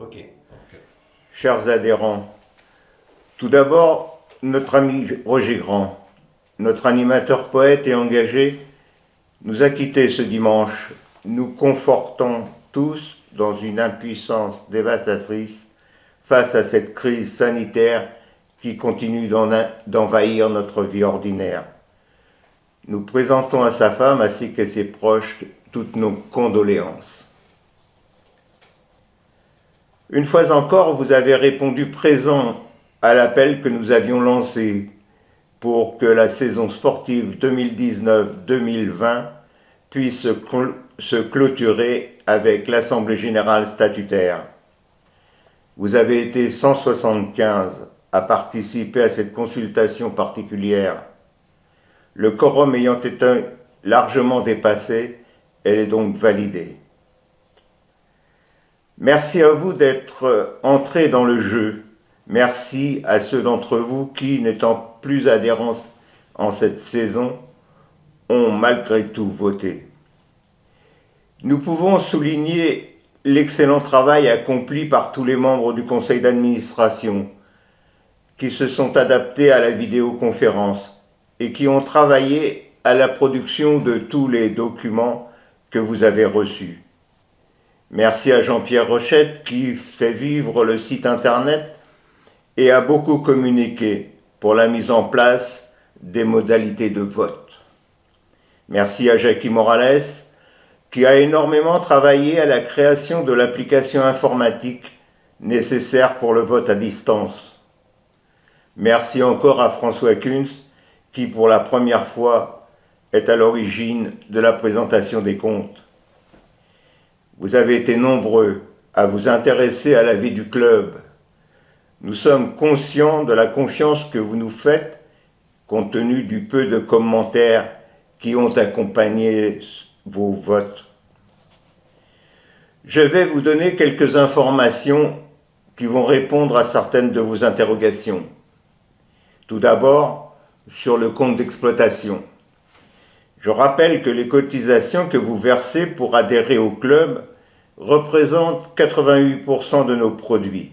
Ok. Chers adhérents, tout d'abord, notre ami Roger Grand, notre animateur poète et engagé, nous a quittés ce dimanche, nous confortant tous dans une impuissance dévastatrice face à cette crise sanitaire qui continue d'envahir notre vie ordinaire. Nous présentons à sa femme ainsi qu'à ses proches toutes nos condoléances. Une fois encore, vous avez répondu présent à l'appel que nous avions lancé pour que la saison sportive 2019-2020 puisse se clôturer avec l'Assemblée générale statutaire. Vous avez été 175 à participer à cette consultation particulière. Le quorum ayant été largement dépassé, elle est donc validée. Merci à vous d'être entrés dans le jeu. Merci à ceux d'entre vous qui, n'étant plus adhérents en cette saison, ont malgré tout voté. Nous pouvons souligner l'excellent travail accompli par tous les membres du conseil d'administration qui se sont adaptés à la vidéoconférence et qui ont travaillé à la production de tous les documents que vous avez reçus. Merci à Jean-Pierre Rochette qui fait vivre le site internet et a beaucoup communiqué pour la mise en place des modalités de vote. Merci à Jackie Morales qui a énormément travaillé à la création de l'application informatique nécessaire pour le vote à distance. Merci encore à François Kunz qui pour la première fois est à l'origine de la présentation des comptes. Vous avez été nombreux à vous intéresser à la vie du club. Nous sommes conscients de la confiance que vous nous faites, compte tenu du peu de commentaires qui ont accompagné vos votes. Je vais vous donner quelques informations qui vont répondre à certaines de vos interrogations. Tout d'abord, sur le compte d'exploitation. Je rappelle que les cotisations que vous versez pour adhérer au club représentent 88% de nos produits.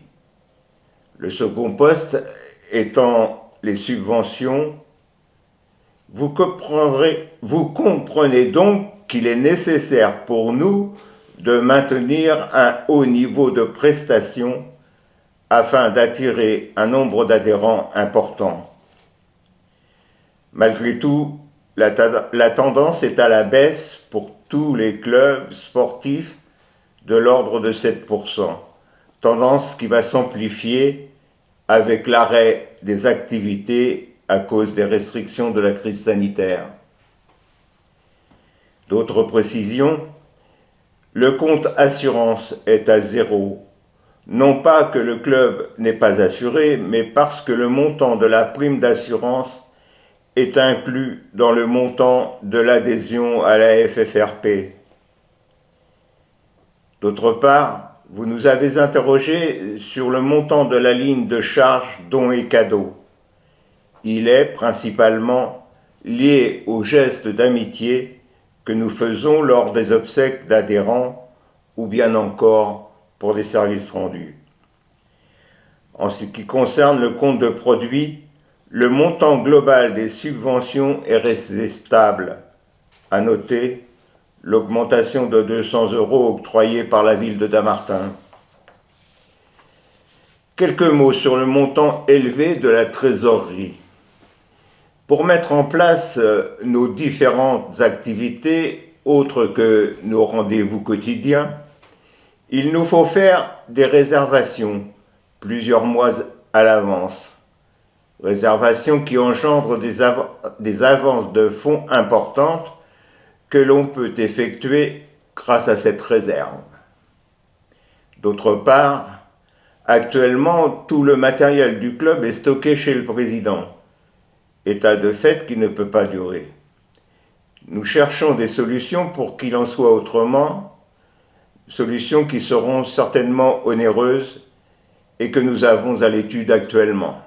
Le second poste étant les subventions, vous comprenez donc qu'il est nécessaire pour nous de maintenir un haut niveau de prestations afin d'attirer un nombre d'adhérents important. Malgré tout, la tendance est à la baisse pour tous les clubs sportifs de l'ordre de 7%, tendance qui va s'amplifier avec l'arrêt des activités à cause des restrictions de la crise sanitaire. D'autres précisions, le compte assurance est à 0, non pas que le club n'est pas assuré, mais parce que le montant de la prime d'assurance est inclus dans le montant de l'adhésion à la FFRP. D'autre part, vous nous avez interrogé sur le montant de la ligne de charges dons et cadeaux. Il est principalement lié au geste d'amitié que nous faisons lors des obsèques d'adhérents ou bien encore pour des services rendus. En ce qui concerne le compte de produits, le montant global des subventions est resté stable. À noter l'augmentation de 200 € octroyée par la ville de Dammartin. Quelques mots sur le montant élevé de la trésorerie. Pour mettre en place nos différentes activités, autres que nos rendez-vous quotidiens, il nous faut faire des réservations plusieurs mois à l'avance. Réservations qui engendrent des avances de fonds importantes que l'on peut effectuer grâce à cette réserve. D'autre part, actuellement, tout le matériel du club est stocké chez le président, état de fait qui ne peut pas durer. Nous cherchons des solutions pour qu'il en soit autrement, solutions qui seront certainement onéreuses et que nous avons à l'étude actuellement.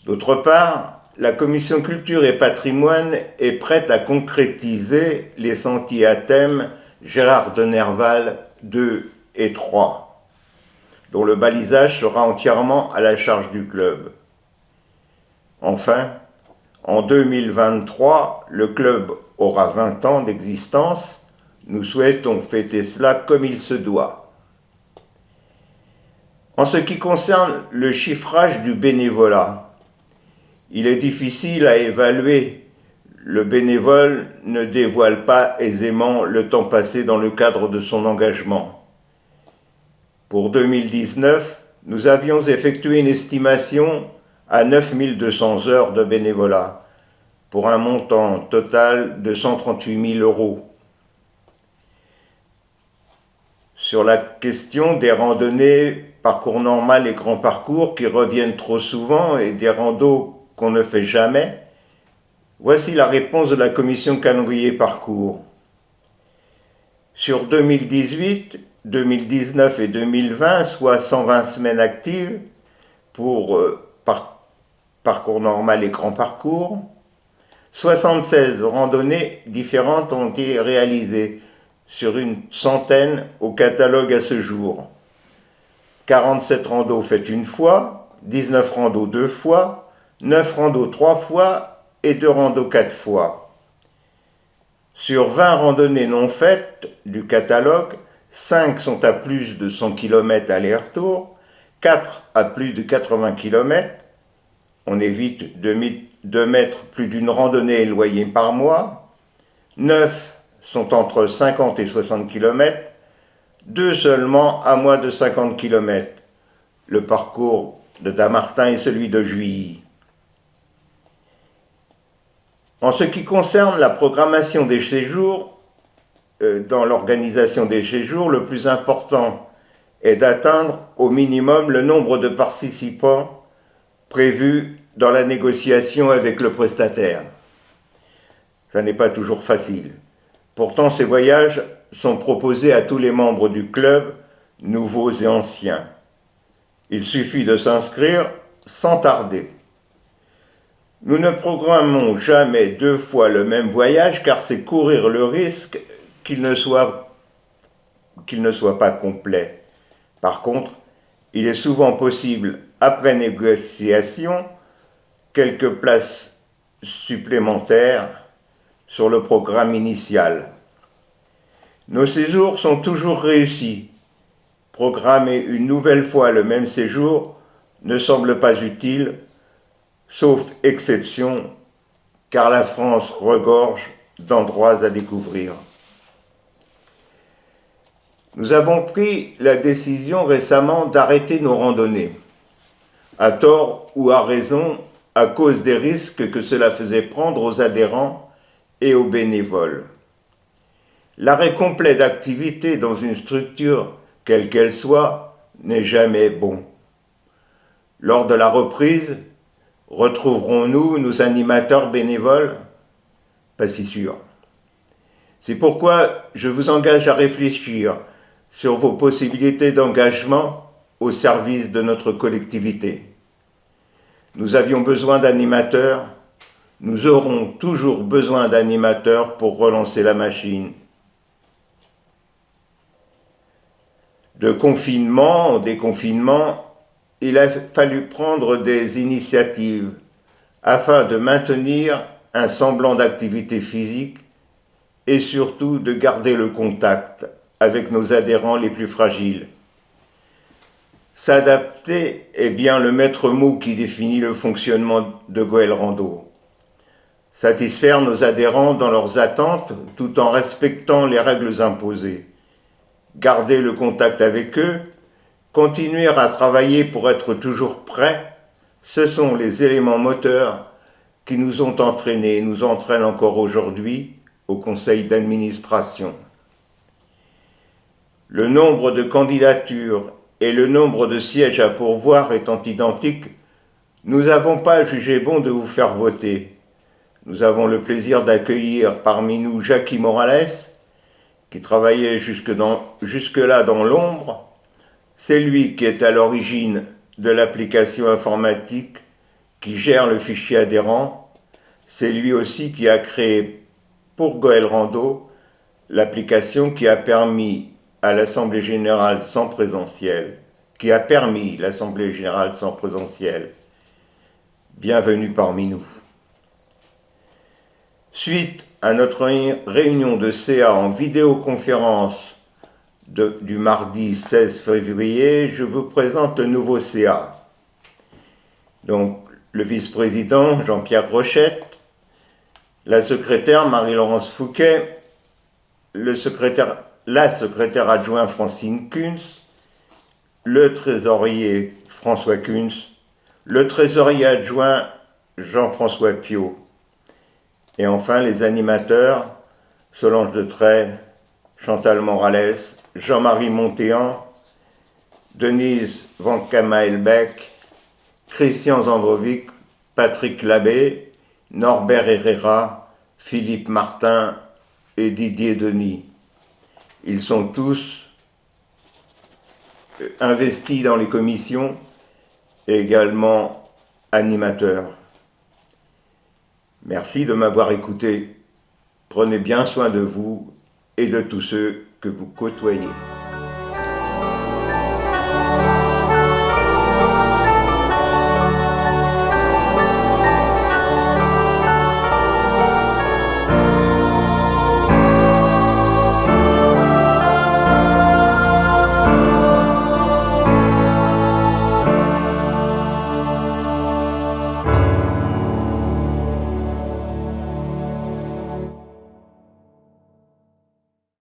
D'autre part, la Commission Culture et Patrimoine est prête à concrétiser les sentiers à thème Gérard de Nerval 2 étroit, dont le balisage sera entièrement à la charge du club. Enfin, en 2023, le club aura 20 ans d'existence. Nous souhaitons fêter cela comme il se doit. En ce qui concerne le chiffrage du bénévolat, il est difficile à évaluer. Le bénévole ne dévoile pas aisément le temps passé dans le cadre de son engagement. Pour 2019, nous avions effectué une estimation à 9200 heures de bénévolat, pour un montant total de 138 000 €. Sur la question des randonnées, parcours normal et grands parcours qui reviennent trop souvent et des randos qu'on ne fait jamais, voici la réponse de la commission calendrier parcours. Sur 2018, 2019 et 2020, soit 120 semaines actives pour parcours normal et grand parcours, 76 randonnées différentes ont été réalisées sur une centaine au catalogue à ce jour. 47 randos faites une fois, 19 randos 2 fois, 9 randos 3 fois et 2 randos 4 fois. Sur 20 randonnées non faites du catalogue, 5 sont à plus de 100 km aller-retour, 4 à plus de 80 km. On évite de mettre plus d'une randonnée éloignée par mois. 9 sont entre 50 et 60 km, 2 seulement à moins de 50 km, le parcours de Dammartin et celui de Juilly. En ce qui concerne la programmation des séjours, dans l'organisation des séjours, le plus important est d'atteindre au minimum le nombre de participants prévus dans la négociation avec le prestataire. Ça n'est pas toujours facile. Pourtant, ces voyages sont proposés à tous les membres du club, nouveaux et anciens. Il suffit de s'inscrire sans tarder. Nous ne programmons jamais 2 fois le même voyage car c'est courir le risque qu'il ne soit pas complet. Par contre, il est souvent possible, après négociation, quelques places supplémentaires sur le programme initial. Nos séjours sont toujours réussis. Programmer une nouvelle fois le même séjour ne semble pas utile, sauf exception, car la France regorge d'endroits à découvrir. Nous avons pris la décision récemment d'arrêter nos randonnées, à tort ou à raison, à cause des risques que cela faisait prendre aux adhérents et aux bénévoles. L'arrêt complet d'activité dans une structure, quelle qu'elle soit, n'est jamais bon. Lors de la reprise, retrouverons-nous nos animateurs bénévoles? Pas si sûr. C'est pourquoi je vous engage à réfléchir sur vos possibilités d'engagement au service de notre collectivité. Nous avions besoin d'animateurs, nous aurons toujours besoin d'animateurs pour relancer la machine. De confinement en déconfinement, il a fallu prendre des initiatives afin de maintenir un semblant d'activité physique et surtout de garder le contact avec nos adhérents les plus fragiles. S'adapter est bien le maître mot qui définit le fonctionnement de Goël Rando. Satisfaire nos adhérents dans leurs attentes tout en respectant les règles imposées. Garder le contact avec eux, continuer à travailler pour être toujours prêts, ce sont les éléments moteurs qui nous ont entraînés et nous entraînent encore aujourd'hui au conseil d'administration. Le nombre de candidatures et le nombre de sièges à pourvoir étant identiques, nous n'avons pas jugé bon de vous faire voter. Nous avons le plaisir d'accueillir parmi nous Jackie Morales, qui travaillait jusque-là dans l'ombre. C'est lui qui est à l'origine de l'application informatique qui gère le fichier adhérent. C'est lui aussi qui a créé pour Goël Rando l'application qui a permis à l'Assemblée générale sans présentiel, qui a permis l'Assemblée générale sans présentiel. Bienvenue parmi nous. Suite à notre réunion de CA en vidéoconférence du mardi 16 février, je vous présente le nouveau CA. Donc, le vice-président Jean-Pierre Rochette, la secrétaire Marie-Laurence Fouquet, la secrétaire adjoint Francine Kunz, le trésorier François Kunz, le trésorier adjoint Jean-François Piot, et enfin les animateurs Solange de Tray, Chantal Morales, Jean-Marie Montéan, Denise Van Kamaelbeck, Christian Zandrovic, Patrick Labbé, Norbert Herrera, Philippe Martin et Didier Denis. Ils sont tous investis dans les commissions et également animateurs. Merci de m'avoir écouté. Prenez bien soin de vous et de tous ceux que vous côtoyez.